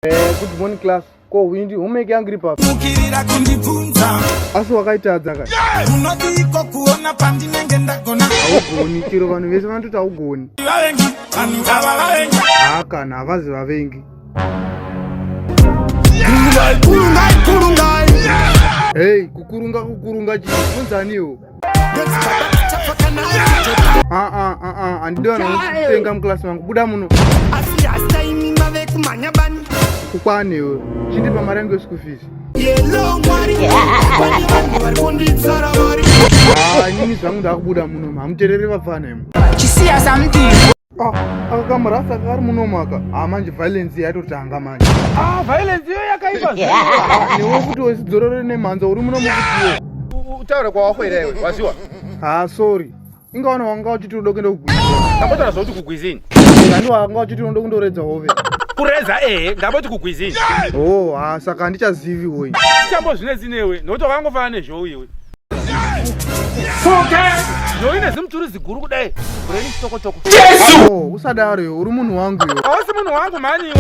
Good morning class. Ko windi homework yangu iri papa. Ukirira kundibvunza. Asi wakaitadza kai. Unodiko kuona pandinenge ndagona. Augoni chero vanhu vese vanototi augoni. Vavengi, vanhu ava vavengi. Kana havazi vavengi. Kurungai. Hey, kukurunga chifunzaniwo. Andidwa nokutenga muklasi mangu. Buda muno. Kukwanewo. Chindipa mari yangu yeschool fees. Inini zvangu ndakubuda muno. Hamutereri vafana imo. Chisiya something. Akakamurasa kari munomaka. Manje violence yatotanga manje. Violence yo yakaipa. Newe kuti wesidzorore nemhanza uri muno mukutiwo. Utaure kwawakwelewe, waziwa? Sorry. Ingaona wanga uchiti unoda kuenda kugwiza. Ndambotara zvauti kugwizini. Ndani wanga uchiti unoda kundoredza hove. Kureza ndamboti kugwizini. Saka handichazivi woyi. Chambo zvinezi newe, nokuti wakangofana nezvou iwe. Zvou ine zimuturi ziguru kudai. Kureni chitokotoko. Usadaro uri munhu wangu iwe. Hausi munhu wangu mani iwe.